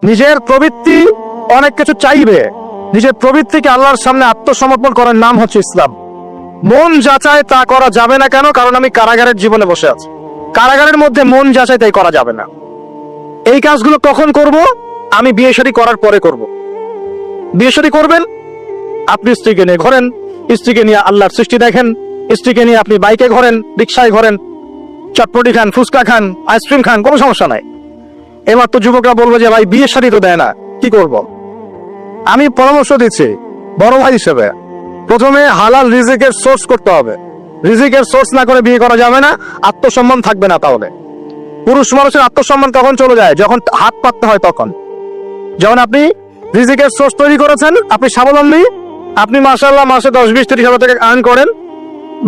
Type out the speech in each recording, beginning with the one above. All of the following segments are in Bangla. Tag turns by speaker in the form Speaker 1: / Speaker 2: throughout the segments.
Speaker 1: নিজের প্রবৃত্তি অনেক কিছু চাইবে, নিজের প্রবৃত্তিকে আল্লাহর সামনে আত্মসমর্পণ করার নাম হচ্ছে ইসলাম। মন যাচাই তা করা যাবে না। কেন? কারণ আমি কারাগারের জীবনে বসে আছি। কারাগারের মধ্যে মন যাচাই তাই করা যাবে না। এই কাজগুলো কখন করব? আমি বিয়ে শাদী করার পরে করব। বিয়ে শাদী করবেন, আপনি স্ত্রীকে নিয়ে ঘোরেন, স্ত্রীকে নিয়ে আল্লাহর সৃষ্টি দেখেন, স্ত্রীকে নিয়ে আপনি বাইকে ঘোরেন, রিক্সায় ঘোরেন, চটপটি খান, ফুচকা খান, আইসক্রিম খান, কোনো সমস্যা নাই। এবার তো যুবকরা বলবো যে ভাই বিয়ে শাদী তো দেয় না, কি করব? আমি পরামর্শ দিচ্ছি বড় ভাই হিসেবে, প্রথমে হালাল রিজিকের সোর্স করতে হবে। রিজিকের সোর্স না করে বিয়ে করা যাবে না, আত্মসম্মান থাকবে না। তাহলে পুরুষ মানুষের আত্মসম্মান কখন চলে যায়? যখন হাত পাততে হয় তখন। যখন আপনি রিজিকের সোর্স তৈরি করেছেন, আপনি স্বাবলম্বী, আপনি মাশাআল্লাহ মাসে 10-20-30 হাজার টাকা আর্ন করেন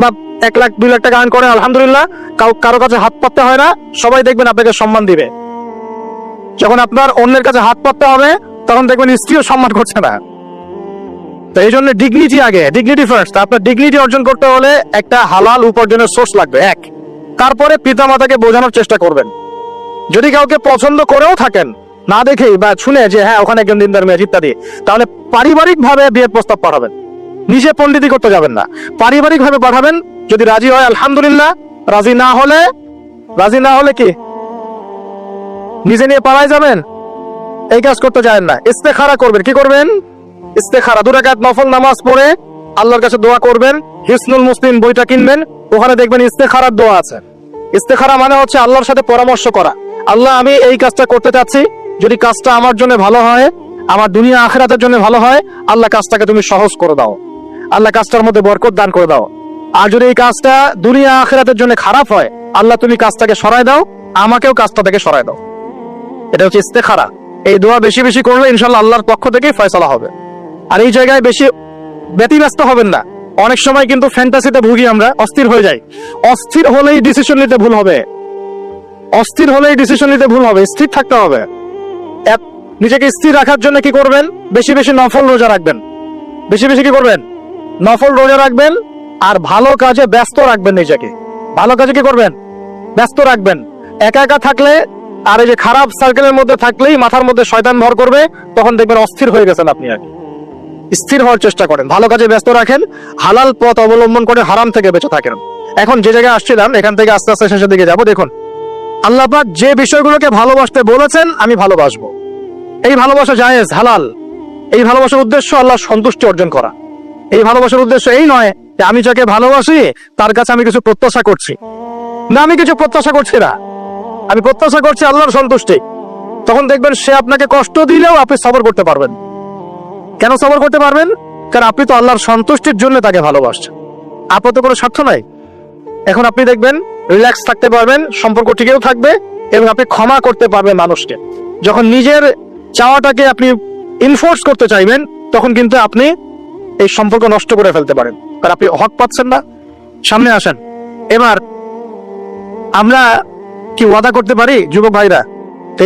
Speaker 1: বা 1 লাখ 2 লাখ টাকা আর্ন করেন, আলহামদুলিল্লাহ, কারো কাছে হাত পাততে হয় না, সবাই দেখবেন আপনাকে সম্মান দিবে। যখন আপনার অন্যের কাছে হাত পাততে হবে তখন দেখবেন স্ত্রীও সম্মান করছে না। তো এই জন্য ডিগনিটি আগে, ডিগনিটি ফার্স্ট। আপনার ডিগনিটি অর্জন করতে হলে একটা হালাল উপার্জনের সোর্স লাগবে, এক। তারপরে পিতামাতাকে বোঝানোর চেষ্টা করবেন। যদি কাউকে পছন্দ করেও থাকেন, না দেখেই বা শুনে যে হ্যাঁ ওখানে একজন দিনদার মেয়ে ইত্যাদি, তাহলে পারিবারিক ভাবে বিয়ের প্রস্তাব পাঠাবেন। নিজে পণ্ডিতি করতে যাবেন না, পারিবারিক ভাবে পাঠাবেন। যদি রাজি হয় আলহামদুলিল্লাহ, রাজি না হলে কি নিজে নিয়ে পালায় যাবেন? এই কাজ করতে চান না। ইস্তেখারা করবেন। কি করবেন? ইস্তেখারা 2 রাকাত নফল নামাজ পড়ে আল্লাহর কাছে দোয়া করবেন। হিসনুল মুসলিম বইটা কিনবেন, ওখানে দেখবেন ইস্তেখারার দোয়া আছে। ইস্তেখারা মানে হচ্ছে আল্লাহর সাথে পরামর্শ করা। আল্লাহ, আমি এই কাজটা করতে চাচ্ছি, যদি কাজটা আমার জন্য ভালো হয়, আমার দুনিয়া আখিরাতের জন্য ভালো হয়, আল্লাহ কাজটাকে তুমি সহজ করে দাও, আল্লাহ কাজটার মধ্যে বরকত দান করে দাও। আর যদি এই কাজটা দুনিয়া আখিরাতের জন্য খারাপ হয়, আল্লাহ তুমি কাজটাকে সরায় দাও, আমাকেও কাজটা থেকে সরায় দাও। এটা হচ্ছে ইস্তেখারা। এই দোয়া বেশি বেশি করলে ইনশাআল্লাহ আল্লাহর পক্ষ থেকেই ফয়সালা হবে। আর এই জায়গায় বেশি ব্যতিব্যস্ত হবেন না। অনেক সময় কিন্তু ফ্যান্টাসিতে ভুগি আমরা, অস্থির হয়ে যাই। অস্থির হলেই ডিসিশন নিতে ভুল হবে, অস্থির হলেই ডিসিশন নিতে ভুল হবে। স্থির থাকতে হবে। নিজেকে স্থির রাখার জন্য কি করবেন? বেশি বেশি নফল রোজা রাখবেন। বেশি বেশি কি করবেন? নফল রোজা রাখবেন। আর ভালো কাজে ব্যস্ত রাখবেন নিজেকে। ভালো কাজে কি করবেন? ব্যস্ত রাখবেন। একা একা থাকলে আর এই যে খারাপ সার্কেলের মধ্যে থাকলেই মাথার মধ্যে শয়তান ভর করবে, তখন দেখবেন অস্থির হয়ে গেছেন আপনি। আগে স্থির হওয়ার চেষ্টা করেন, ভালো কাজে ব্যস্ত রাখেন, হালাল পথ অবলম্বন করে হারাম থেকে বেঁচে থাকেন। এখন যে জায়গায় আসছিলাম, এখান থেকে আস্তে আস্তে শেষের দিকে যাবো। দেখুন, আল্লাহ পাক যে বিষয়গুলোকে ভালোবাসতে বলেছেন, আমি ভালোবাসবো, এই ভালোবাসা জায়েজ, হালাল। এই ভালোবাসার উদ্দেশ্য আল্লাহ সন্তুষ্টি অর্জন করা। এই ভালোবাসার উদ্দেশ্য এই নয় যে আমি যাকে ভালোবাসি তার কাছে আমি কিছু প্রত্যাশা করছি। না, আমি কিছু প্রত্যাশা করছি না, আমি প্রত্যাশা করছি আল্লাহর সন্তুষ্টি। তখন দেখবেন সে আপনাকে কষ্ট দিলেও আপনি সবর করতে পারবেন। কেন সবর করতে পারবেন? কারণ আপনি তো আল্লাহর সন্তুষ্টির জন্য তাকে ভালোবাসছেন, আপনার তো কোনো স্বার্থ নাই। এখন আপনি দেখবেন রিল্যাক্স থাকতে পারবেন, সম্পর্ক টিকেও থাকবে, এবং আপনি ক্ষমা করতে পারবেন মানুষকে। যখন নিজের চাওয়াটাকে আপনি ইনফোর্স করতে চাইবেন, তখন কিন্তু আপনি এই সম্পর্ক নষ্ট করে ফেলতে পারেন, কারণ আপনি হক পাচ্ছেন না। সামনে আসেন। এবার আমরা কি ওয়াদা করতে পারি যুবক ভাইরা,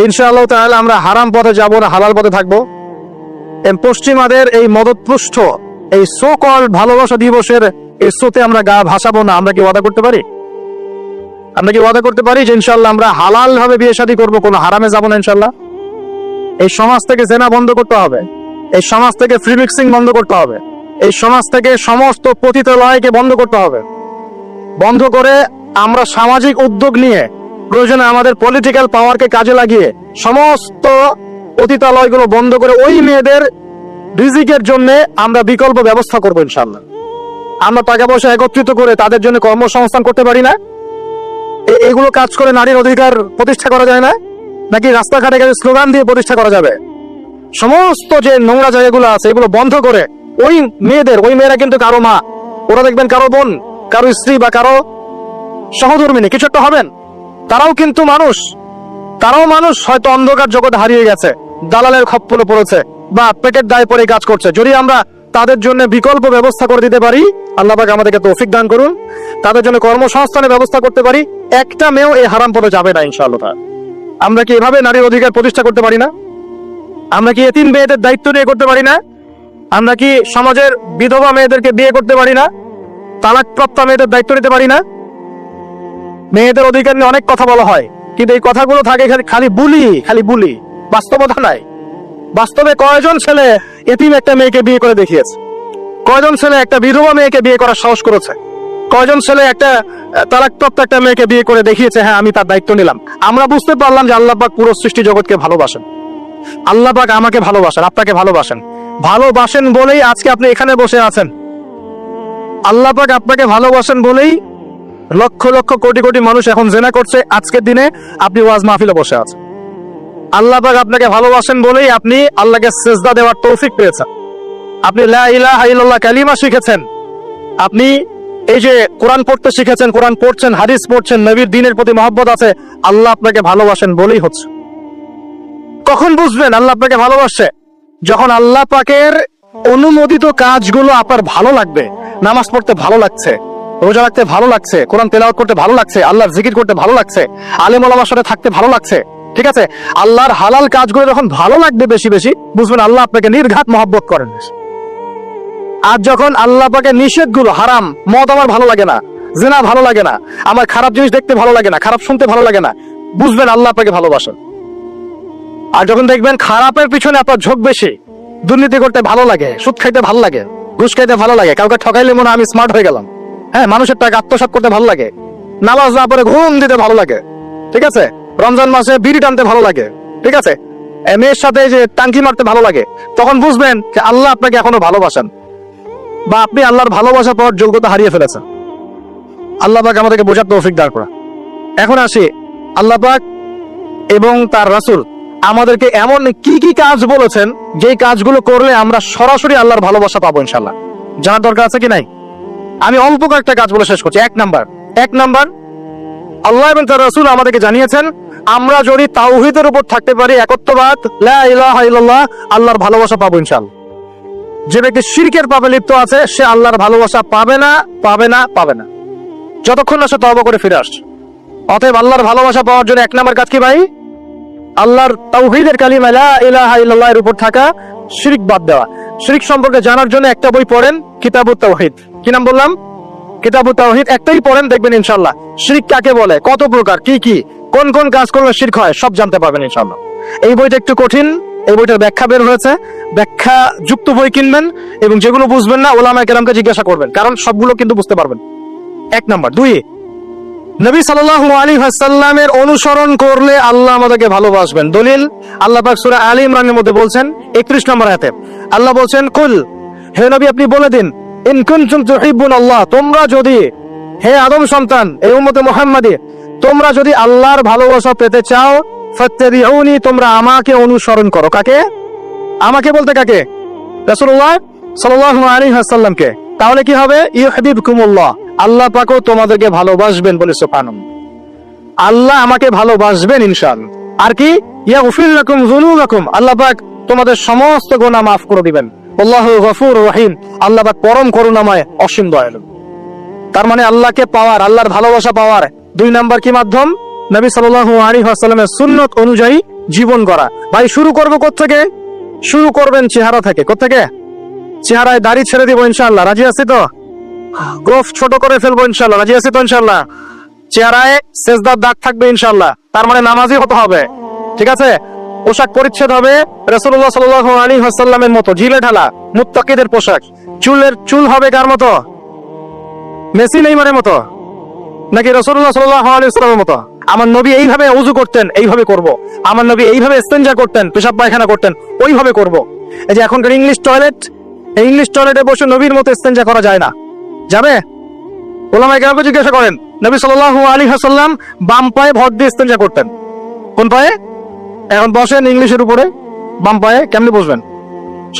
Speaker 1: ইনশাআল্লাহ তাআলা আমরা হারাম পথে যাব না, হালাল পথে থাকবো। পশ্চিমাদের এই মদতপুষ্ট এই সো কল ভালোবাসা দিবসের এই শোতে আমরা গা ভাসাবো না। আমরা কি ওয়াদা করতে পারি? আমরা কি ওয়াদা করতে পারি যে ইনশাআল্লাহ আমরা হালাল ভাবে বিয়ে শাদী করবো, কোনো হারামে যাব না ইনশাআল্লাহ? এই সমাজ থেকে জেনা বন্ধ করতে হবে, এই সমাজ থেকে ফ্রি মিক্সিং বন্ধ করতে হবে, এই সমাজ থেকে সমস্ত পতিতালয়কে বন্ধ করতে হবে। বন্ধ করে আমরা সামাজিক উদ্যোগ নিয়ে, প্রয়োজনে আমাদের পলিটিক্যাল পাওয়ারকে কাজে লাগিয়ে সমস্ত পতিতালয়গুলো বন্ধ করে ওই মেয়েদের রিজিকের জন্য আমরা বিকল্প ব্যবস্থা করবো ইনশাআল্লাহ। আমরা টাকা পয়সা একত্রিত করে তাদের জন্য কর্মসংস্থান করতে পারি না? এগুলো কাজ করে নারীর অধিকার প্রতিষ্ঠা করা যায় না? নাকি রাস্তাঘাটে গেলে স্লোগান দিয়ে প্রতিষ্ঠা করা যাবে? সমস্ত যে নোংরা জায়গাগুলো আছে এগুলো বন্ধ করে ওই মেয়েরা কিন্তু কারো মা, ওরা দেখবেন কারো বোন, কারো স্ত্রী বা কারো সহধর্মিনী কিছু একটা হবেন। তারাও কিন্তু মানুষ, তারাও মানুষ, হয়তো অন্ধকার জগৎ হারিয়ে গেছে, দালালের খপ্পরে পড়েছে বা পেটের দায়ে পড়ে কাজ করছে। যদি আমরা তাদের জন্য বিকল্প ব্যবস্থা করে দিতে পারি, আল্লাহ পাক আমাদেরকে তৌফিক দান করুন, তাদের জন্য কর্মসংস্থানের ব্যবস্থা করতে পারি, একটা মেয়েও এই হারাম পথে যাবে না ইনশাআল্লাহ। আমরা কি এভাবে নারীর অধিকার প্রতিষ্ঠা করতে পারি না? আমরা কি এতিম মেয়েদের দায়িত্ব নিয়ে করতে পারি না? আমরা কি সমাজের বিধবা মেয়েদেরকে বিয়ে করতে পারি না? তালাকপ্রাপ্ত মেয়েদের দায়িত্ব নিতে পারি না? মেয়েদের অধিকার নিয়ে অনেক কথা বলা হয়, কিন্তু এই কথাগুলো থাকে খালি বুলি, বাস্তবতা নাই। বাস্তবে কয়জন ছেলে এতিম একটা মেয়েকে বিয়ে করে দেখিয়েছে? কয়জন ছেলে একটা বিধবা মেয়েকে বিয়ে করার সাহস করেছে? কয়জন ছেলে একটা তালাকপ্রাপ্ত একটা মেয়েকে বিয়ে করে দেখিয়েছে হ্যাঁ আমি তার দায়িত্ব নিলাম? আমরা বুঝতে পারলাম যে আল্লাহ পাক পুরো সৃষ্টি জগৎকে ভালোবাসেন। আল্লাহ পাক আমাকে ভালোবাসেন, আপনাকে ভালোবাসেন। ভালোবাসেন বলেই আজকে আপনি এখানে বসে আছেন। আল্লাহ পাক আপনাকে ভালোবাসেন বলেই লক্ষ লক্ষ কোটি কোটি মানুষ এখন জেনা করছে, আজকের দিনে আপনি ওয়াজ মাহফিলে বসে আছেন। আল্লাহ পাক আপনাকে ভালোবাসেন বলেই আপনি আল্লাহকে সিজদা দেওয়ার তৌফিক পেয়েছেন। আপনি লা ইলাহা ইল্লাল্লাহ কালিমা শিখেছেন, আপনি এই যে কোরআন পড়তে শিখেছেন, কোরআন পড়ছেন, হাদিস পড়ছেন, নবীর দ্বীনের প্রতি মহব্বত আছে, আল্লাহ আপনাকে ভালোবাসেন বলেই হচ্ছে। কখন বুঝবেন আল্লাহ আপনাকে ভালোবাসে? যখন আল্লাহ পাকের অনুমোদিত কাজগুলো আপনার ভালো লাগবে। নামাজ পড়তে ভালো লাগছে, রোজা রাখতে ভালো লাগছে, কোরআন তেলাওয়াত করতে ভালো লাগছে, আল্লাহর জিকির করতে ভালো লাগছে, আলেম ওলামার সাথে থাকতে ভালো লাগছে, ঠিক আছে? আল্লাহর হালাল কাজগুলো যখন ভালো লাগবে বেশি বেশি, বুঝবেন আল্লাহ আপনাকে নির্ঘাত মহব্বত করেন। আর যখন আল্লাহ পাকের নিষেধগুলো, হারাম, মদ আমার ভালো লাগে না, জিনা ভালো লাগে না, আমার খারাপ জিনিস দেখতে ভালো লাগে না, খারাপ শুনতে ভালো লাগে না, বুঝবেন আল্লাহ আপনাকে ভালোবাসেন। আর যখন দেখবেন খারাপের পিছনে আপনার ঝোঁক বেশি, দুর্নীতি করতে ভালো লাগে, সুদ খাইতে ভালো লাগে, ঘুষ খাইতে ভালো লাগে, কাউকে ঠকাইলে মনে হয় আমি স্মার্ট হয়ে গেলাম, হ্যাঁ, মানুষের টাকা আত্মসাৎ করতে ভালো লাগে, নামাজ না পড়ে ঘুম দিতে ভালো লাগে, ঠিক আছে, রমজান মাসে বিড়ি টানতে ভালো লাগে, ঠিক আছে, মেয়ের সাথে যে টাঙ্কি মারতে ভালো লাগে, তখন বুঝবেন যে আল্লাহ আপনাকে এখনো ভালোবাসেন বা আপনি আল্লাহর ভালোবাসা পাওয়ার যোগ্যতা হারিয়ে ফেলেছেন। আল্লাহ পাক আমাদেরকে বোঝার তৌফিক দান করা। এখন আসি, আল্লাহ পাক এবং তার রাসূল আমাদেরকে এমন কি কি কাজ বলেছেন যেই কাজগুলো করলে আমরা সরাসরি আল্লাহর ভালোবাসা পাবো ইনশাআল্লাহ। জানার দরকার আছে কি নাই? আমি অল্প কয়েকটা কাজ বলে শেষ করছি। এক নাম্বার, আল্লাহ এবং তার রাসূল আমাদেরকে জানিয়েছেন আমরা যদি তাওহীদের উপর থাকতে পারি, একত্ববাদ, লা ইলাহা ইল্লাল্লাহ, আল্লাহর ভালোবাসা পাবো ইনশাআল্লাহ। যে ব্যক্তি শিরকের পাপে লিপ্ত আছে সে আল্লাহর ভালোবাসা পাবে না যতক্ষণ না সে তওবা করে ফিরে আসছে। অতএব আল্লাহর ভালোবাসা পাওয়ার জন্য এক নাম্বার কাজ কি ভাই? আল্লাহর তাওহীদের কালিমা লা ইলাহা ইল্লাল্লাহ এর উপর থাকা, শিরক বাদ দেওয়া। শিরক সম্পর্কে জানার জন্য একটা বই পড়েন, কিতাবুত তাওহীদ। কি নাম বললাম? কিতাবুত তাওহীদ। একটাই পড়েন, দেখবেন ইনশাআল্লাহ শিরক কাকে বলে, কত প্রকার, কি কোন কোন কাজ করলে শিরক হয় সব জানতে পারবেন ইনশাআল্লাহ। এই বইটা একটু কঠিন, এই বইটার ব্যাখ্যা বের হয়েছে, ব্যাখ্যা যুক্ত বই কিনবেন এবং যেগুলো বুঝবেন না ওলামায়ে কেরামকে জিজ্ঞাসা করবেন, কারণ সবগুলো কিন্তু বুঝতে পারবেন। এক নাম্বার। দুই, নবী সাল্লাল্লাহু আলাইহি ওয়াসাল্লামের অনুসরণ করলে আল্লাহ আমাদেরকে ভালোবাসবেন। দলিল, আল্লাহ পাক সূরা আলী ইমরানের মধ্যে বলছেন 31 নম্বর আয়াতে আল্লাহ বলছেন, কুল, হে নবী আপনি বলে দিন, ইন কুনতুম তুহিব্বুনাল্লাহ, তোমরা যদি, হে আদম সন্তান, এই উম্মতে মুহাম্মাদী, তোমরা যদি আল্লাহর ভালোবাসা পেতে চাও, ফাত্তাবিউনি, তোমরা আমাকে অনুসরণ করো। কাকে? আমাকে বলতে কাকে? রাসূলুল্লাহ সাল্লাল্লাহু আলাইহি ওয়াসাল্লামকে। তাহলে কি হবে? ইউহিব্বুকুমুল্লাহ, আল্লাহ পাকও তোমাদেরকে ভালোবাসবেন। বলে সুবহানাল্লাহ, আল্লাহ আমাকে ভালোবাসবেন ইনশাআল্লাহ। আর কি? ইয়াগফির লাকুম যুনুবাকুম, আল্লাহ পাক তোমাদের সমস্ত গুনাহ মাফ করে দিবেন। আল্লাহু গফুরুর রহিম, আল্লাহ পাক পরম করুণাময়, অসীম দয়ালু। তার মানে আল্লাহকে পাওয়ার, আল্লাহর ভালোবাসা পাওয়ার দুই নাম্বার কি মাধ্যম? নবী সাল্লাল্লাহু আলাইহি ওয়াসাল্লামের সুন্নাত অনুযায়ী জীবন গড়া। ভাই শুরু করব কোত্থেকে? শুরু করবেন চেহারা থেকে। কোত্থেকে? চেহারায় দাড়ি ছেড়ে দিব ইনশাআল্লাহ, রাজি আছি তো? গোফ ছোট করে ফেলবো ইনশাআল্লাহ, রাজি আছি তো ইনশাআল্লাহ? চেহারায় সেজদার দাগ থাকবে ইনশাআল্লাহ, তার মানে নামাজি হতে হবে, ঠিক আছে? পোশাক পরিচ্ছদ হবে রাসূলুল্লাহ সাল্লাল্লাহু আলাইহি ওয়াসাল্লামের মতো, ঝিলে ঢালা মুত্তাকিদের পোশাক। চুল হবে কার মতো? মেসি নেইমারের মতো নাকি রাসূলুল্লাহ সাল্লাল্লাহু আলাইহি ওয়াসাল্লামের মতো? আমার নবী এইভাবে ওযু করতেন, এইভাবে করব। আমার নবী এইভাবে ইস্তেনজা করতেন, পেশাব পায়খানা করতেন, ওইভাবে করব। এই যে এখনকার ইংলিশ টয়লেট, এই ইংলিশ টয়লেটে বসে নবীর মতো ইস্তেনজা করা যায় না। যাবে? ওলামায়ে কেরামকে জিজ্ঞাসা করেন, নবী সাল্লাল্লাহু আলাইহি ওয়াসাল্লাম বাম পায়ে ভর দিয়ে ইস্তেনজা করতেন। কোন পায়ে? এখন বসেন ইংলিশের উপরে, বাম পায়ে কেমনে বসবেন?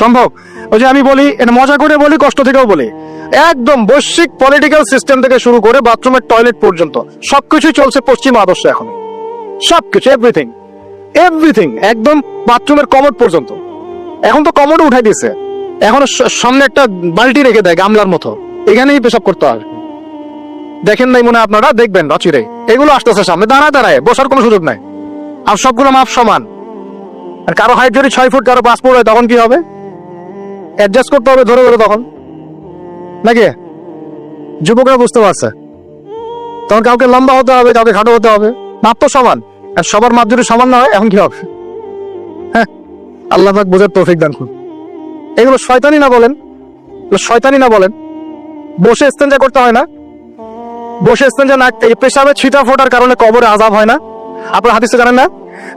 Speaker 1: সম্ভব? ওই যে আমি বলি, এটা মজা করে বলি, কষ্ট থেকেও বলি, একদম বৈশ্বিক পলিটিক্যাল সিস্টেম থেকে শুরু করে বাথরুমের টয়লেট পর্যন্ত সবকিছুই চলছে পশ্চিম আদর্শ। এখন সবকিছু, এভরিথিং, একদম বাথরুমের কমোড পর্যন্ত। এখন তো কমোডও উঠাই দিয়েছে, এখন সামনে একটা বালতি রেখে দেয় গামলার মতো, এখানেই পেশাব করতে হবে। দেখেন নাই মনে আপনারা? দেখবেন অচিরে এগুলো আসতেছে সামনে, দাঁড়ায় বসার কোনো সুযোগ নাই। আর সবগুলো মাপ সমান। আর কারো হাইট যদি 6 ফুট, কারো 5 ফুট হয়, তখন কি হবে? অ্যাডজাস্ট করতে হবে ধরে ধরে, তখন নাকি? যুবকরা বুঝতে পারছে, তখন কাউকে লম্বা হতে হবে, কাউকে খাটো হতে হবে, মাপ তো সমান। আর সবার মাপ যদি সমান না হয় এখন কি হবে? হ্যাঁ, আল্লাহ পাক বোঝার তৌফিক দান করুন। এগুলো শয়তানি না বলেন? শয়তানি না বলেন? বসে ইস্তেঞ্জা করতে হয় না? বসে ইস্তেঞ্জা না, এই পেশাবে ছিটা ফোটার কারণে কবরে আযাব হয় না? আপনারা হাদিসে জানেন না,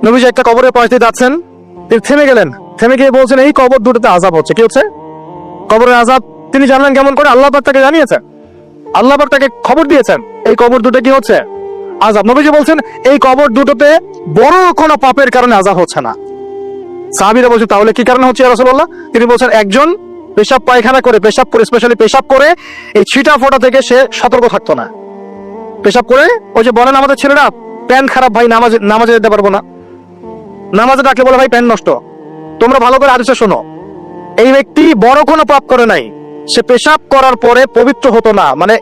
Speaker 1: নবীজি একটা কবরের পাশ দিয়ে যাচ্ছেন, তিনি থেমে গেলেন, থেমে গিয়ে বলছেন এই কবর দুটোতে আযাব হচ্ছে। কি হচ্ছে? কবরের আযাব। তিনি জানলেন কেমন করে? আল্লাহ পাক তাকে জানিয়েছেন, আল্লাহ পাক তাকে খবর দিয়েছেন এই কবর দুটো কি হচ্ছে? আযাব। নবীজি বলছেন এই কবর দুটোতে বড় কোনো পাপের কারণে আযাব হচ্ছে না। সাহাবীরা বলছেন তাহলে কি কারণে হচ্ছে ইয়া রাসূলুল্লাহ? তিনি বলছেন একজন পেশাব পায়খানা করে, পেশাব করে, স্পেশালি পেশাব করে এই ছিটা ফোটা থেকে সে সতর্ক থাকতো না। পেশাব করে ওই যে বলেন আমাদের ছেলেরা প্যান্ট খারাপ ভাই, নামাজে যেতে পারবো না, নামাজে ডাকলে বলে ভাই প্যান্ট নষ্ট। তোমরা ভালো করে হাদিসে শোনো, এই ব্যক্তি বড় কোনো পাপ করে নাই, সে পেশাব করার পরে পবিত্র হতো না, মানে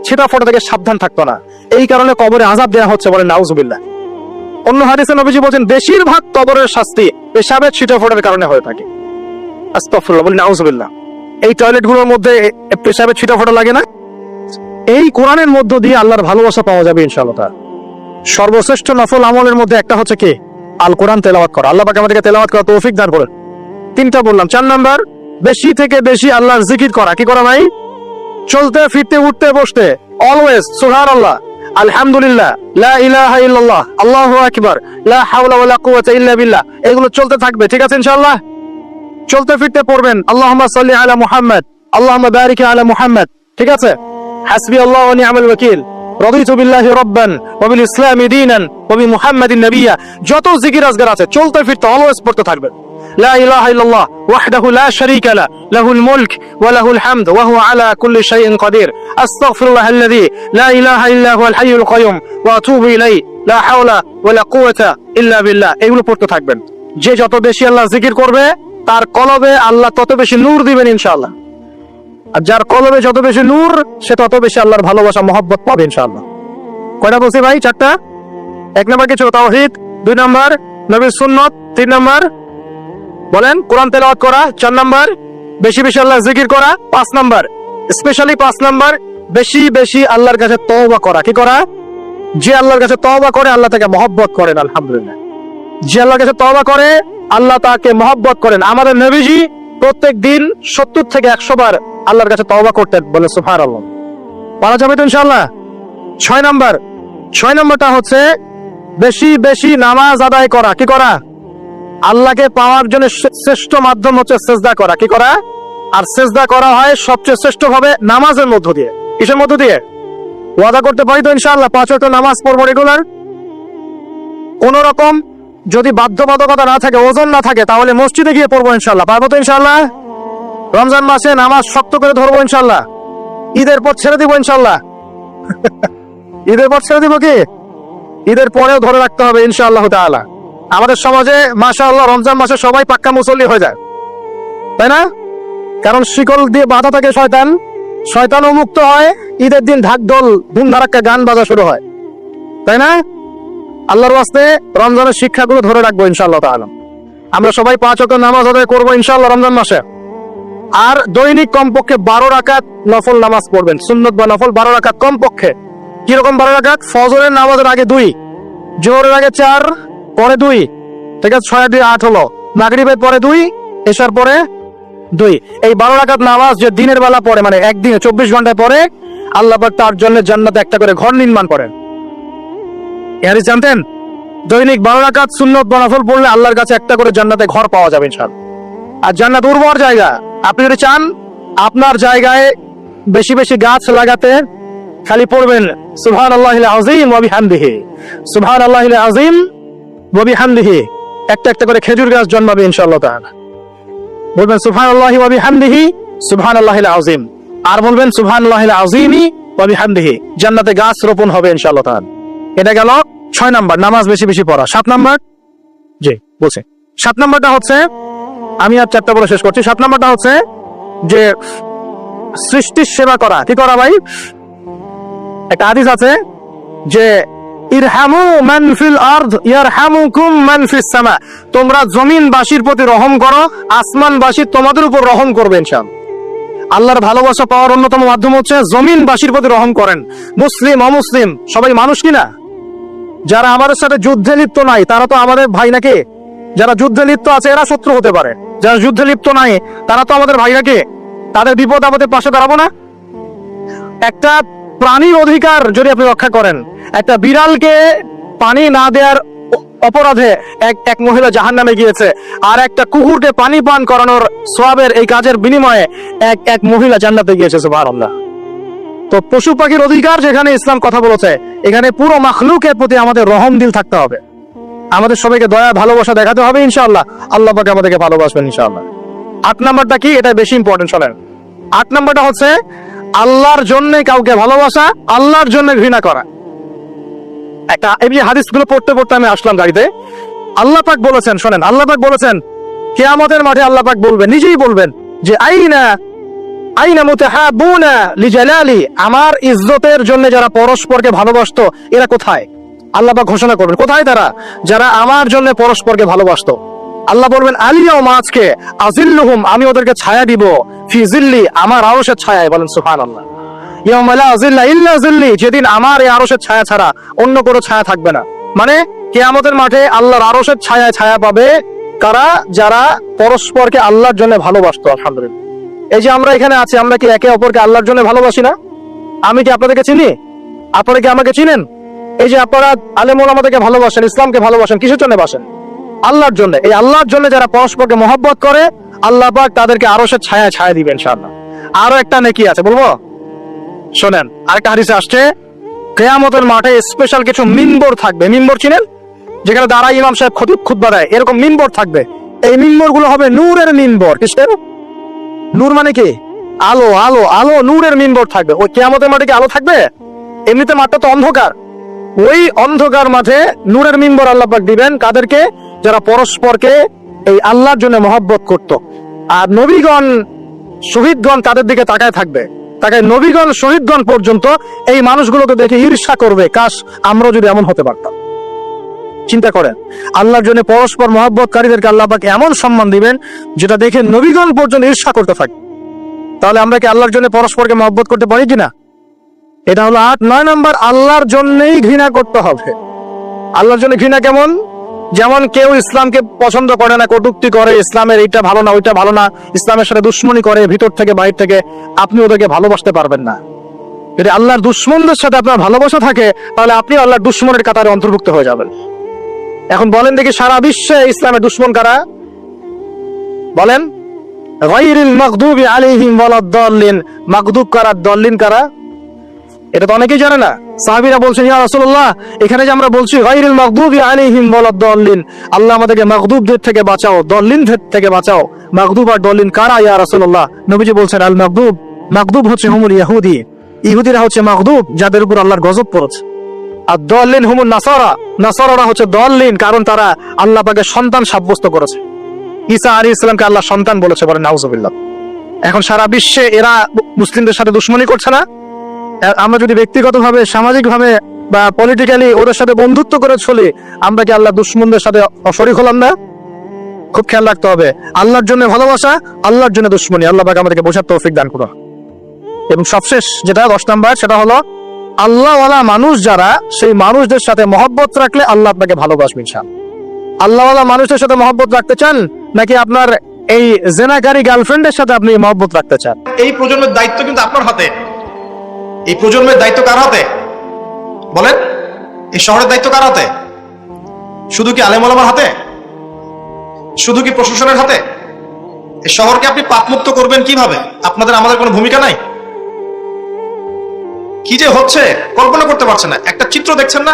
Speaker 1: ছিটা ফোটা থেকে সাবধান থাকতো না, এই কারণে কবরে আযাব দেওয়া হচ্ছে, বলে নাউজুবিল্লাহ। অন্য হাদিসে নবীজি বলেন বেশিরভাগ কবরের শাস্তি পেশাবের ছিটা ফোটার কারণে হয়ে থাকে। আস্তাগফিরুল্লাহ, বলি নাউজুবিল্লাহ। এই টয়লেট গুলোর মধ্যে পেশাবের ছিটা ফোটা লাগে না? এই কোরআনের মধ্য দিয়ে আল্লাহর ভালোবাসা পাওয়া যাবে ইনশাআল্লাহ। সর্বশ্রেষ্ঠ নফল আমলের মধ্যে একটা হচ্ছে কি? আল কোরআন তেলাওয়াত করা। আল্লাহ পাক আমাদেরকে তেলাওয়াত করা তৌফিক দান করেন। তিনটা বললাম। 4 নাম্বার, বেশি থেকে বেশি আল্লাহর জিকির করা। কি করা ভাই? চলতে ফিরতে উঠতে বসতে অলওয়েজ সুবহানাল্লাহ, আলহামদুলিল্লাহ, লা ইলাহা ইল্লাল্লাহ, আল্লাহু আকবার, লা হাওলা ওয়ালা কুওয়াতা ইল্লা বিল্লাহ, এগুলো চলতে থাকবে। ঠিক আছে ইনশাআল্লাহ? চলতে ফিরতে পড়বেন আল্লাহুম্মা সাল্লি আলা মুহাম্মদ, আল্লাহুম্মা বারিক আলা মুহাম্মদ। ঠিক আছে? হাসবি আল্লাহ ওয়া নি'মাল ওয়াকিল, রাদিতু বিল্লাহি রাব্বান ওয়া বিল ইসলামি দীনান ওয়া বি মুহাম্মাদিন নাবিয়্যা। যত জিকির আজগার আছে চলতে ফিরতে অলওয়েজ পড়তে থাকবেন। লা ইলাহা ইল্লাল্লাহ ওয়াহদাহু লা শারীকা লা, লাহুল মুলক ওয়া লাহুল হামদ ওয়া হুয়া আলা কুল্লি শাইইন কাদির। আস্তাগফিরুল্লাহাল্লাযী লা ইলাহা ইল্লা হুয়াল হাইয়ুল কাইয়ুম ওয়া আতুবু ইলাইহি, লা হাওলা ওয়া লা কুওয়াতা ইল্লা বিল্লাহ। এগুলো পড়তে থাকবেন। যে যত বেশি আল্লাহ জিকির করবে তার কলবে আল্লাহ তত বেশি নূর দিবেন ইনশাআল্লাহ। আর যার কলবে যত বেশি নূর সে তত বেশি আল্লাহর ভালোবাসা মহব্বত পাবে ইনশাআল্লাহ। কয়টা বলছি ভাই? 4টা। 1 নাম্বার কিছু তাওহীদ, 2 নাম্বার নবীর সুন্নাত, 3 নাম্বার বলেন কোরআন তেলাওয়াত করা, 4 নাম্বার বেশি বেশি আল্লাহর জিকির করা, 5 নাম্বার স্পেশালি 5 নাম্বার বেশি বেশি আল্লাহর কাছে তওবা করা। কি করা? যে আল্লাহর কাছে তওবা করে আল্লাহ তাকে মহব্বত করেন। আলহামদুলিল্লাহ, যে আল্লাহর কাছে তওবা করে আল্লাহ তাকে মহব্বত করেন। আমাদের নবীজি প্রত্যেক দিন 70 থেকে 100 বার আল্লাহর কাছে তওবা করতেন। বলে সুবহানাল্লাহ। পারা যাবে তো ইনশাআল্লাহ? 6 নম্বরটা হচ্ছে বেশি বেশি নামাজ আদায় করা। কি করা? আল্লাহকে পাওয়ার জন্য শ্রেষ্ঠ মাধ্যম হচ্ছে সিজদা করা। কি করা? আর সিজদা করা হয় সবচেয়ে শ্রেষ্ঠ ভাবে নামাজের মধ্য দিয়ে। কিসের মধ্য দিয়ে? ওয়াদা করতে পারি তো ইনশাআল্লাহ 5 ওয়াক্ত নামাজ পড়বো রেগুলার। কোন রকম যদি বাধ্যবাধকতা না থাকে, ওজন না থাকে, তাহলে মসজিদে গিয়ে পড়বো ইনশাআল্লাহ। পারবো তো ইনশাআল্লাহ? রমজান মাসে নামাজ শক্ত করে ধরবো ইনশাআল্লাহ। ঈদের পর ছেড়ে দিব ইনশাআল্লাহ। ঈদের পর ছেড়ে দিব কি? ঈদের পরেও ধরে রাখতে হবে ইনশাআল্লাহ তাআলা। আমাদের সমাজে মাশাআল্লাহ রমজান মাসে সবাই পাক্কা মুসল্লি হয়ে যায়, তাই না? কারণ শিকল দিয়ে বাঁধা থাকে শয়তান, শয়তানও মুক্ত হয়। ঈদের দিন ঢাকঢোল ধুম ধারাক্কা গান বাজা শুরু হয়, তাই না? আল্লাহর ওয়াস্তে রমজানের শিক্ষাগুলো ধরে রাখবো ইনশাআল্লাহ তাআলা। আমরা সবাই 5 ওয়াক্ত নামাজ আদায় করবো ইনশাআল্লাহ রমজান মাসে। আর দৈনিক কমপক্ষে 12 রাকাত নফল নামাজ পড়বেন, সুন্নত বা নফল 12 রাকাত কমপক্ষে। কিরকম 12 রাকাত? ফজরের নামাজের আগে 2, জোহরের আগে 4, পরে 2, ঠিক আছে? 6 আর 2 8 হলো। মাগরিবের পরে 2, এশার পরে 2। এই 12 রাকাত নামাজ যে দিনের বেলা পড়ে, মানে একদিনে 24 ঘন্টায় পড়ে, আল্লাহ পাক তার জন্য জান্নাতে একটা করে ঘর নির্মাণ করেন। এর জানতেন? দৈনিক 12 রাকাত সুন্নত বা নফল পড়লে আল্লাহর কাছে একটা করে জান্নাতে ঘর পাওয়া যাবে ইনশাআল্লাহ। আর জান্নাত উর্বর জায়গা। আপনি যদি চান আপনার জায়গায় বেশি বেশি গাছ লাগাতে, খালি পড়বেন সুবহানাল্লাহিল আযীম ওয়া বিহামদিহি, সুবহানাল্লাহিল আযীম ওয়া বিহামদিহি। একটা একটা করে খেজুর গাছ জন্মাবে ইনশাআল্লাহ তাআলা। বলবেন সুবহানাল্লাহি ওয়া বিহামদিহি, সুবহানাল্লাহিল আযীম। আর বলবেন সুবহানাল্লাহিল আযীমি ওয়া বিহামদিহি। জান্নাতে গাছ রোপণ হবে ইনশাআল্লাহ তাআলা। এটা গেল 6 নাম্বার, নামাজ বেশি বেশি পড়া। 7 নাম্বার, জি বলছি, 7 নাম্বারটা হচ্ছে, আমি আর 4টা বলে শেষ করছি। 7 নাম্বারটা হচ্ছে যে সৃষ্টির সেবা করা। কি করা ভাই? একটা হাদিস আছে যে ইরহামু মান ফিল আরদ ইয়ারহামুকুম মান ফিস সামা। তোমরা জমিনবাসীর প্রতি রহম করো, আসমানবাসী তোমাদের উপর রহম করবে ইনশাআল্লাহ। আল্লাহর ভালোবাসা পাওয়ার অন্যতম মাধ্যম হচ্ছে জমিনবাসীর প্রতি রহম করেন। মুসলিম অমুসলিম সবাই মানুষ কিনা? যারা আমাদের সাথে যুদ্ধে লিপ্ত নাই তারা তো আমাদের ভাই নাকি? যারা যুদ্ধে লিপ্ত আছে এরা শত্রু হতে পারে, যারা যুদ্ধে লিপ্ত নাই তারা তো আমাদের ভাইরাকে, তাদের বিপদ আমাদের পাশে দাঁড়াবো না? একটা প্রাণীর অধিকার যদি আপনি রক্ষা করেন, একটা বিড়ালকে পানি না দেওয়ার অপরাধে এক মহিলা জাহান্নামে গিয়েছে, আর একটা কুকুরকে পানি পান করানোর সওয়াবের এই কাজের বিনিময়ে এক মহিলা জান্নাতে গিয়েছে। সুবহানাল্লাহ। তো পশু পাখির অধিকার যেখানে ইসলাম কথা বলেছে, এখানে পুরো মাখলুকের প্রতি আমাদের রহম দিল থাকতে হবে, আমাদের সবাইকে দয়া ভালোবাসা দেখাতে হবে ইনশাআল্লাহ। আল্লাহ পাক আমাদেরকে ভালোবাসবেন ইনশাআল্লাহ। 8 নাম্বারটা কি, এটা বেশি ইম্পর্টেন্ট। শোনেন, 8 নাম্বারটা হচ্ছে আল্লাহর জন্য কাউকে ভালোবাসা, আল্লাহর জন্য ঘৃণা করা। একটা এই হাদিসগুলো পড়তে পড়তে আমি আসলাম গাড়িতে। আল্লাহ পাক বলেছেন, শোনেন, আল্লাহ পাক বলেছেন কিয়ামতের মাঠে আল্লাহ পাক বলবেন, নিজেই বলবেন যে আইনা মুতাহাবুনা লিজালালি, আমার ইজ্জতের জন্য যারা পরস্পরকে ভালোবাসতো এরা কোথায়? আল্লাহ পাক ঘোষণা করবেন কোথায় তারা, যারা আমার জন্য পরস্পরকে ভালোবাসতো। আল্লাহ বলবেন আলিয়াও মাছকে আজিল্লুহুম, আমি ওদেরকে ছায়া দিব, ফি জিল্লি, আমার আরশের ছায়ায়। বলেন সুবহানাল্লাহ। ইয়াউমা লা জিল্লা ইল্লা জিল্লি, যেদিন আমার এই আরশের ছায়া ছাড়া অন্য কোনো ছায়া থাকবে না। মানে কিয়ামতের মাঠে আল্লাহর আরশের ছায়ায় ছায়া পাবে কারা? যারা পরস্পরকে আল্লাহর জন্য ভালোবাসতো। আলহামদুলিল্লাহ। এই যে আমরা এখানে আছি, আমরা কি একে অপরকে আল্লাহর জন্য ভালোবাসি না? আমি কি আপনাদেরকে চিনি? আপনারা কি আমাকে চিনেন? এই যে আপনারা আলেম ওলামাদেরকে ভালোবাসেন, ইসলামকে ভালোবাসেন, কিসের জন্য বাসেন? আল্লাহর জন্য। এই আল্লাহর জন্য যারা পরস্পরকে মহব্বত করে, আল্লাহ পাক তাদেরকে আরশের ছায়া ছায়া দিবেন ইনশাআল্লাহ। আরো একটা নেকি আছে, বলবো? শোনেন, আরেকটা হাদিসে আসছে কিয়ামতের মাঠে স্পেশাল কিছু মিম্বর থাকবে। মিম্বর চিনেন? যেখানে দাঁড়ায় ইমাম সাহেব খুতবা দেয়, এরকম মিম্বর থাকবে। এই মিম্বর গুলো হবে নূরের মিম্বর। কিসের নূর? মানে কি? আলো, আলো, আলো, নূরের মিম্বর থাকবে। ওই কিয়ামতের মাঠে কি আলো থাকবে? এমনিতে মাঠটা তো অন্ধকার। ওই অন্ধকার মাঠে নূরের মিম্বর আল্লাহ পাক দিবেন কাদেরকে? যারা পরস্পরকে এই আল্লাহর জন্য মহব্বত করত। আর নবীগণ, শহীদগণ তাদের দিকে তাকায় থাকবে, তাকায় নবীগণ শহীদগণ পর্যন্ত এই মানুষগুলোকে দেখে ঈর্ষা করবে, কাশ আমরা যদি এমন হতে পারতাম। চিন্তা করেন, আল্লাহর জন্য পরস্পর মহব্বতকারীদেরকে আল্লাহ পাক এমন সম্মান দিবেন যেটা দেখে নবীগণ পর্যন্ত ঈর্ষা করতে থাকে। তাহলে আমরা কি আল্লাহর জন্য পরস্পরকে মহব্বত করতে পারি কিনা? এটা হলো 8। 9 নাম্বার, আল্লাহর জন্যই ঘৃণা করতে হবে। আল্লাহর জন্য ঘৃণা কেমন? যেমন কেউ ইসলামকে পছন্দ করে না, কটূক্তি করে, ইসলামের এইটা ভালো না ওইটা ভালো না, ইসলামের সাথে দুশ্মনী করে ভিতর থেকে বাইরে থেকে, আপনি ওদেরকে ভালোবাসতে পারবেন না। যদি আল্লাহর দুশ্মনদের সাথে আপনার ভালোবাসা থাকে, তাহলে আপনি আল্লাহর দুশ্মনের কাতারে অন্তর্ভুক্ত হয়ে যাবেন। এখন বলেন দেখি, সারা বিশ্বে ইসলামের দুশ্মন কারা? বলেন। গায়রিল মাগদুবি আলাইহিম ওয়ালাদ-দাল্লিন, মাগদুব কারা, দল্লিন কারা? এটা তো অনেকেই জানে না। সাহাবীরা বলছেন, ইয়া রাসূলুল্লাহ, এখানে যে আমরা বলছি গায়রিল মাগদুবি আলাইহিম ওয়ালাদ-দাল্লিন, আল্লাহ আমাদেরকে মাগদুবদের থেকে বাঁচাও, দল্লিনদের থেকে বাঁচাও। মাগদুব আর দল্লিন কারা ইয়া রাসূলুল্লাহ? নবীজি বলছেন, আল মাগদুব, মাগদুব হচ্ছে হুমুল ইহুদি, ইহুদিরা হচ্ছে মাগদুব, যাদের উপর আল্লাহর গজব পড়েছে। আর দল্লিন হুমুন নাসারা, নাসারারা হচ্ছে দল্লিন, কারণ তারা আল্লাহ পাকের সন্তান সাব্যস্ত করেছে। ঈসা আলাইহিস সালামকে আল্লাহ সন্তান বলেছে, বলেন নাউজুবিল্লাহ। এখন সারা বিশ্বে এরা মুসলিমদের সাথে দুশ্মনী করছে না? আমরা যদি ব্যক্তিগতভাবে, সামাজিকভাবে বা পলিটিক্যালি ওদের সাথে বন্ধুত্ব করে চলি, আমরা কি আল্লাহ দুশ্মনদের সাথে শরীক হলাম না? খুব খেয়াল রাখতে হবে। আল্লাহর জন্য ভালোবাসা, আল্লাহর জন্য দুশ্মনী। আল্লাহ পাক আমাদেরকে বোঝার তৌফিক দান করুন। এবং সবশেষ যেটা 10 নাম্বার, সেটা হলো আল্লাহওয়ালা মানুষ যারা, সেই মানুষদের সাথে মহব্বত রাখলে আল্লাহ আপনাকে ভালোবাসবেন ইনশাআল্লাহ। আল্লাহওয়ালা মানুষদের সাথে মহব্বত রাখতে চান, নাকি আপনার এই জেনাকারী গার্লফ্রেন্ডের সাথে আপনি মহব্বত রাখতে চান?
Speaker 2: এই প্রজন্মের দায়িত্ব কিন্তু আপনার হাতে। এই প্রজন্মের দায়িত্ব কার হাতে বলেন? এই শহরের দায়িত্ব কার হাতে? শুধু কি আলেম ওলামার হাতে? শুধু কি প্রশাসনের হাতে? এই শহরকে আপনি পাপমুক্ত করবেন কিভাবে? আপনাদের আমাদের কোনো ভূমিকা নাই? কি যে হচ্ছে কল্পনা করতে পারছেন না। একটা চিত্র দেখছেন না,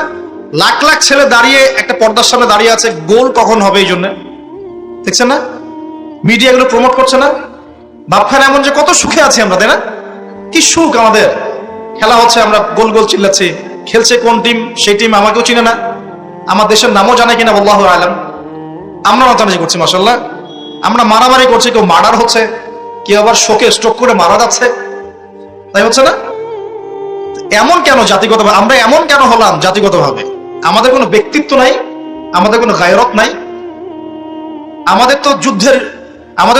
Speaker 2: লাখ লাখ ছেলে দাঁড়িয়ে একটা পর্দার সামনে দাঁড়িয়ে আছে, গোল কখন হবে এই জন্য। দেখছেন না, মিডিয়া এগুলো প্রমোট করছে না? ভাবখানে এমন যে কত সুখে আছি আমরা, তাই না? কি সুখ আমাদের। খেলা হচ্ছে, আমরা গোল গোল চিল্লাচ্ছি, খেলছে কোন টিম, সেই টিম আমাকেও চিনে না, আমার দেশের নামও জানে কিনা আল্লাহু আলাম। আমরা নাচানাচি করছি, মাশাআল্লাহ। আমরা মারামারি করছি, কেউ মার্ডার হচ্ছে, কেউ আবার শোকে স্ট্রোক করে মারা যাচ্ছে, তাই হচ্ছে না? এমন কেন জাতিগতভাবে? আমরা এমন কেন হলাম জাতিগতভাবে? আমাদের কোনো ব্যক্তিত্ব নাই, আমাদের কোনো গায়রত নাই। আমাদের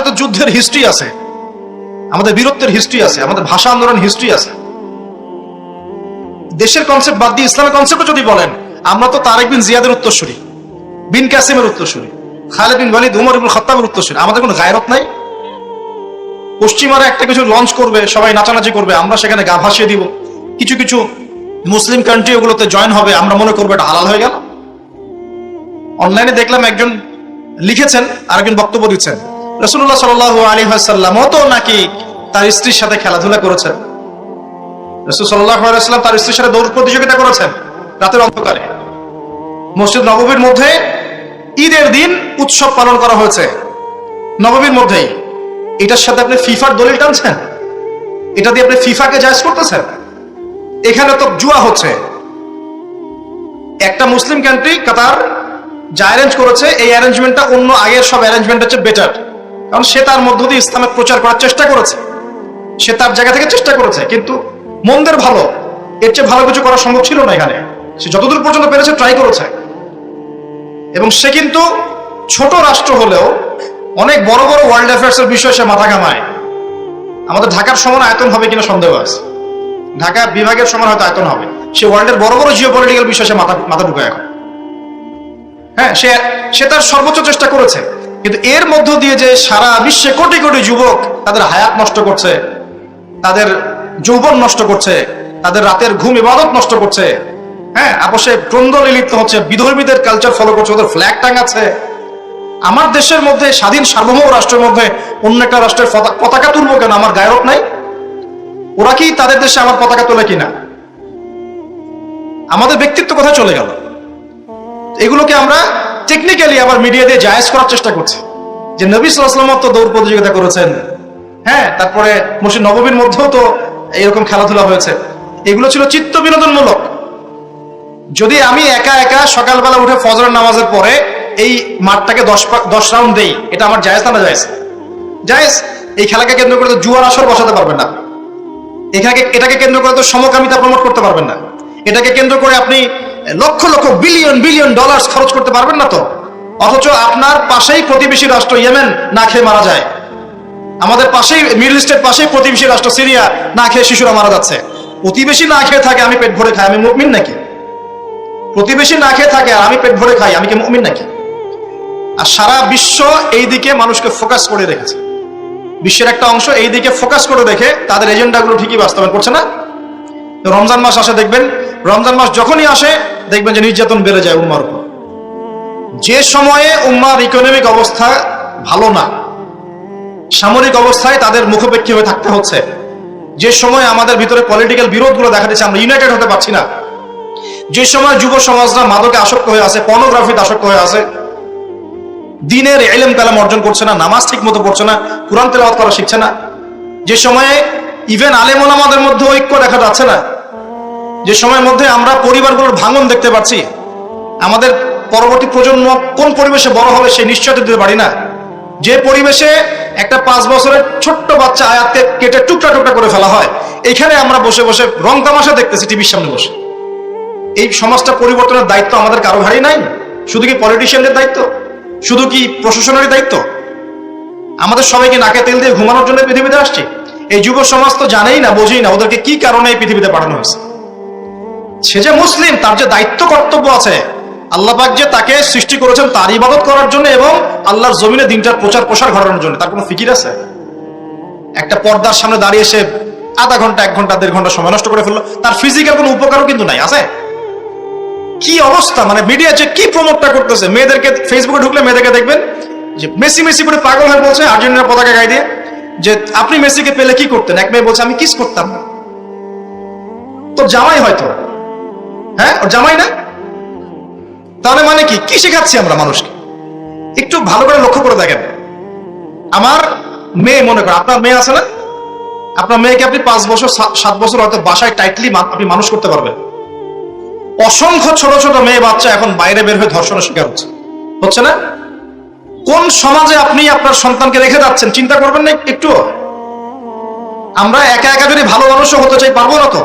Speaker 2: তো যুদ্ধের হিস্ট্রি আছে, আমাদের বীরত্বের হিস্ট্রি আছে, আমাদের ভাষা আন্দোলন হিস্ট্রি আছে। দেশের কনসেপ্ট বাদ দিয়ে ইসলামের কনসেপ্ট যদি বলেন, আমরা তো তারেক বিন জিয়াদের উত্তরসূরি, বিন কাসিমের উত্তরসূরি, খালিদ বিন ওয়ালিদ, উমর ইবনে খাত্তাবের উত্তরসূরি। আমাদের কোনো গায়রত নাই? পশ্চিমারা একটা কিছু লঞ্চ করবে, সবাই নাচানাচি করবে, আমরা সেখানে গা ভাসিয়ে দিব। কিছু কিছু মুসলিম কান্ট্রি ওগুলোতে জয়েন হবে, আমরা মনে করবো এটা হালাল হয়ে গেল। অনলাইনে দেখলাম একজন লিখেছেন, আরেকজন বক্তব্য দিচ্ছেন, রাসূলুল্লাহ সাল্লাল্লাহু আলাইহি ওয়াসাল্লামও তো নাকি তার স্ত্রীর সাথে খেলাধুলা করেছেন। রাসূল সাল্লাল্লাহু আলাইহি ওয়াসাল্লাম তার স্ত্রীর সাথে দৌড় প্রতিযোগিতা করেছেন রাতের অন্ধকারে। মসজিদ নববীর মধ্যে ঈদের দিন উৎসব পালন করা হয়েছে নববীর মধ্যেই। এটার সাথে আপনি ফিফার দলিল টানছেন? এটা দিয়ে আপনি ফিফাকে জায়েজ করতেছেন? এখানে তো জুয়া হচ্ছে। একটা মুসলিম কান্ট্রি কাতার যা অ্যারেঞ্জ করেছে, এই অ্যারেঞ্জমেন্টটা অন্য আগের সব অ্যারেঞ্জমেন্ট হচ্ছে বেটার, কারণ সে তার মধ্য দিয়ে ইসলামের প্রচার করার চেষ্টা করেছে, সে তার জায়গা থেকে চেষ্টা করেছে। কিন্তু মন্দের ভালো, এর চেয়ে ভালো কিছু করা সম্ভব ছিল না এখানে। সে যতদূর পর্যন্ত পেরেছে ট্রাই করেছে, এবং সে কিন্তু ছোট রাষ্ট্র হলেও অনেক বড় বড় ওয়ার্ল্ড অ্যাফেয়ার্স এর বিষয়ে সে মাথা ঘামায়। আমাদের ঢাকার সমান আয়তন হবে কিনা সন্দেহ আছে, ঢাকা বিভাগের সমান হয়তো আয়তন হবে। সে ওয়ার্ল্ডের বড় বড় জিওপলিটিক্যাল বিষয়ে সে মাথা ঢুকায় এখন। হ্যাঁ, সে তার সর্বোচ্চ চেষ্টা করেছে, কিন্তু এর মধ্য দিয়ে যে সারা বিশ্বে কোটি কোটি যুবক তাদের হায়াত নষ্ট করছে, তাদের যৌবন নষ্ট করছে, তাদের রাতের ঘুম ইবাদত নষ্ট করছে, হ্যাঁ, আপসে দ্বন্দ্বে লিপ্ত হচ্ছে, বিধর্মীদের কালচার ফলো করছে, ওদের ফ্ল্যাগ টাঙাচ্ছে। আমার দেশের মধ্যে, স্বাধীন সার্বভৌম রাষ্ট্রের মধ্যে অন্য একটা রাষ্ট্রের পতাকা তুলবো কেন? আমার গায়রত নাই? ওরা কি তাদের দেশে আমার পতাকা তোলে কিনা? আমাদের ব্যক্তিত্ব কোথায় চলে গেল? এগুলোকে আমরা টেকনিক্যালি আবার মিডিয়া দিয়ে জায়েজ করার চেষ্টা করছি, যে নবী সাল্লাল্লাহু আলাইহি ওয়াসাল্লাম তো দৌড় প্রতিযোগিতা করেছেন, হ্যাঁ, তারপরে মসজিদ নববীর মধ্যেও তো এরকম খেলাধুলা হয়েছে। এগুলো ছিল চিত্ত বিনোদনমূলক। যদি আমি একা একা সকালবেলা উঠে ফজরের নামাজের পরে এই মাঠটাকে 10 রাউন্ড দেই, এটা আমার জায়েজ না? জায়েজ, জায়েজ। এই খেলাকে কেন্দ্র করে তো জুয়ার আসর বসাতে পারবেন না, এটাকে কেন্দ্র করে তো সমকামিতা প্রমোট করতে পারবেন না, এটাকে কেন্দ্র করে আপনি lakh lakh billion billion dollar খরচ করতে পারবেন না তো। অথচ আপনার পাশেই প্রতিবেশী রাষ্ট্র ইয়েমেন না খেয়ে মারা যায়, আমাদের পাশেই মিডল ইস্টের পাশেই প্রতিবেশী রাষ্ট্র সিরিয়া না খেয়ে শিশুরা মারা যাচ্ছে। প্রতিবেশী না খেয়ে থাকে, আমি পেট ভরে খাই, আমি মুমিন নাকি? প্রতিবেশী না খেয়ে থাকে আর আমি পেট ভরে খাই, আমি কি মুমিন নাকি? আর সারা বিশ্ব এই দিকে মানুষকে ফোকাস করে রেখেছে, বিশ্বের একটা অংশ এই দিকে ফোকাস করে রেখে তাদের এজেন্ডাগুলো ঠিকই বাস্তবায়ন করছে না। রমজান মাস আসে, দেখবেন রমজান মাস যখনই আসে দেখবেন যে নির্যাতন বেড়ে যায় উম্মার উপর। যে সময়ে উম্মার ইকোনমিক অবস্থা ভালো না, সামরিক অবস্থায় তাদের মুখোপেক্ষী হয়ে থাকতে হচ্ছে, যে সময় আমাদের ভিতরে পলিটিক্যাল বিরোধগুলো দেখা দিচ্ছে, আমরা ইউনাইটেড হতে পারছি না, যে সময় যুব সমাজরা মাদকে আসক্ত হয়ে আছে, পর্নোগ্রাফিতে আসক্ত হয়ে আছে, দিনের ইলম কালাম অর্জন করছে না, নামাজ ঠিক মতো পড়ছে না, কুরআন তেলাওয়াত করা শিখছে না, যে সময়ে ইভেন আলেম ওলামাদের মধ্যে ঐক্য দেখা যাচ্ছে না, যে সময়ের মধ্যে আমরা পরিবারগুলোর ভাঙন দেখতে পাচ্ছি, আমাদের পরবর্তী প্রজন্ম কোন পরিবেশে বড় হবে সেই নিশ্চয়তা দিতে পারি না, যে পরিবেশে একটা 5 বছরের ছোট্ট বাচ্চা আয়াতকে কেটে টুকরা টুকরা করে ফেলা হয়, এখানে আমরা বসে বসে রং তামাশা দেখতেছি টিভির সামনে বসে। এই সমাজটা পরিবর্তনের দায়িত্ব আমাদের কারো ঘাড়েই নাই? শুধু কি পলিটিশিয়ানদের দায়িত্ব? শুধু কি প্রশাসনেরই দায়িত্ব? আমাদের সবাইকে নাকে তেল দিয়ে ঘুমানোর জন্য পৃথিবীতে আসছে? এই যুব সমাজ তো জানেই না, বোঝেই না ওদেরকে কি কারণে এই পৃথিবীতে পাঠানো হয়েছে। সে যে মুসলিম, তার যে দায়িত্ব কর্তব্য আছে, আল্লাহ পাক যে তাকে সৃষ্টি করেছেন তার ইবাদত করার জন্য এবং আল্লাহর জমিনে দিনটার প্রচার প্রসার ঘটানোর জন্য, তার কোনো ফিকির আছে? একটা পর্দার সামনে দাঁড়িয়ে সে আধা ঘন্টা, 1 ঘন্টা, 1.5 ঘন্টা সময় নষ্ট করে ফেললো, তার ফিজিক্যাল কোনো উপকারও কিন্তু নাই, আছে? কি অবস্থা, মানে মিডিয়া যে কি প্রমোটটা করতেছে, মেয়েদেরকে ফেসবুকে ঢুকলে মেয়েদেরকে দেখবেন যে মেসি মেসি করে পাগল হয়ে বলছে আর্জেন্টিনার পতাকা গায়ে দিয়ে, যে আপনি মেসিকে পেলে কি করতেন? এক মেয়ে বলছে আমি কিস করতাম। তোর জামাই হয়তো, হ্যাঁ, ওর জামাই না? তাহলে মানে কি কি শেখাচ্ছি আমরা মানুষকে? একটু ভালো করে লক্ষ্য করে দেখেন। আমার মেয়ে, মনে করেন আপনার মেয়ে আছে না, আপনার মেয়েকে আপনি 5 বছর 7 বছর হয়তো বাসায় টাইটলি আপনি মানুষ করতে পারবেন। অসংখ্য ছোট ছোট মেয়ে বাচ্চা এখন বাইরে বের হয়ে ধর্ষণের শিকার হচ্ছে না? কোন সমাজে আপনি আপনার সন্তানকে রেখে যাচ্ছেন চিন্তা করবেন না একটু? আমরা একা একা যদি ভালো মানুষও হতে চাই, পারবো না তো।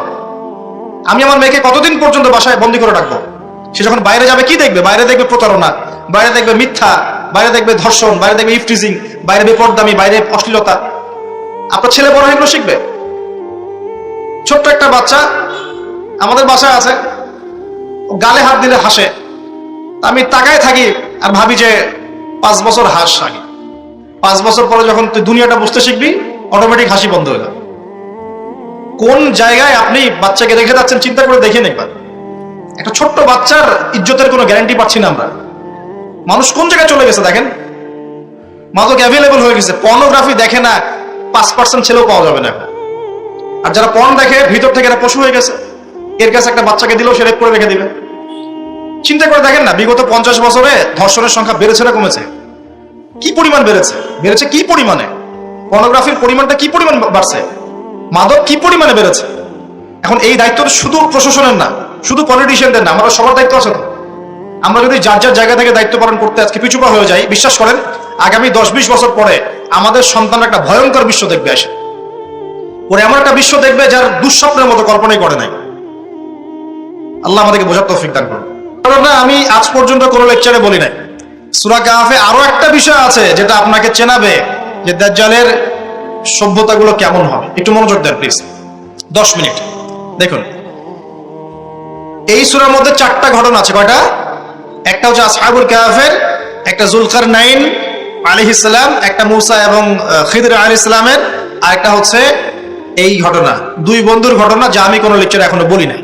Speaker 2: আমি আমার মেয়েকে কতদিন পর্যন্ত বাসায় বন্দি করে রাখবো? সে যখন বাইরে যাবে কি দেখবে? বাইরে দেখবে প্রতারণা, বাইরে দেখবে মিথ্যা, বাইরে দেখবে ধর্ষণ, বাইরে দেখবে ইফটিজিং, বাইরে বেপরদামি, বাইরে অশ্লীলতা। আপনার ছেলে বড় এগুলো শিখবে। ছোট্ট একটা বাচ্চা আমাদের বাসায় আছে, গালে হাত দিলে হাসে, আমি তাকায় থাকি আর ভাবি যে 5 বছর হাস আগে, 5 বছর পরে যখন তুই দুনিয়াটা বুঝতে শিখবি, অটোমেটিক হাসি বন্ধ হয়ে যাবে। কোন জায়গায় আপনি বাচ্চাকে রেখে যাচ্ছেন চিন্তা করে দেখেন একবার। একটা ছোট্ট বাচ্চার ইজ্জতের কোনো গ্যারান্টি পাচ্ছি না আমরা। মানুষ কোন জায়গায় চলে গেছে দেখেন। মাদক অ্যাভেলেবল হয়ে গেছে, পর্নোগ্রাফি দেখে না 5% ছেলেও পাওয়া যাবে না এখন। আর যারা পর্ন দেখে ভিতর থেকে এরা পশু হয়ে গেছে, এর কাছে একটা বাচ্চাকে দিলেও সে রেপ করে রেখে দিবে। চিন্তা করে দেখেন না, বিগত 50 বছরে ধর্ষণের সংখ্যা বেড়েছে না কমেছে? কি পরিমাণ বেড়েছে, বেড়েছে কি পরিমাণে? পর্নোগ্রাফির পরিমাণটা কি পরিমাণ বাড়ছে? মাদক কি পরিমাণে বেড়েছে? এখন এই দায়িত্ব শুধু প্রশাসনের না, শুধু পলিটিশিয়ানদের না, আমরা সবার দায়িত্ব আছে তো। আমরা যদি যার যার জায়গা থেকে দায়িত্ব পালন করতে আজকে পিছুপা হয়ে যাই, বিশ্বাস করেন আগামী 10-20 বছর পরে আমাদের সন্তান একটা ভয়ঙ্কর বিশ্ব দেখবে আসে। ওরা এমন একটা বিশ্ব দেখবে যার দুঃস্বপ্নের মতো কল্পনাই করে নাই। আল্লাহ আমাদেরকে বোঝার তৌফিক দান করুন। না, আমি আজ পর্যন্ত কোনো লেকচারে বলি নাই। সূরা কাহফে আরো একটা বিষয় আছে যেটা আপনাকে চেনাবে যে দাজ্জালের সভ্যতাগুলো কেমন হবে। একটু মনোযোগ দেন প্লিজ, 10 মিনিট দেখুন। এই সূরার মধ্যে 4টা ঘটনা আছে। কয়টা? একটা হচ্ছে আসহাবুল কাহফের, একটা যুলকারনাইন আলাইহিস সালাম, একটা মূসা এবং খিদর আলাইহিস সালামের, আর একটা হচ্ছে এই ঘটনা, দুই বন্ধুর ঘটনা যা আমি কোনো লেকচারে এখনো বলি নাই।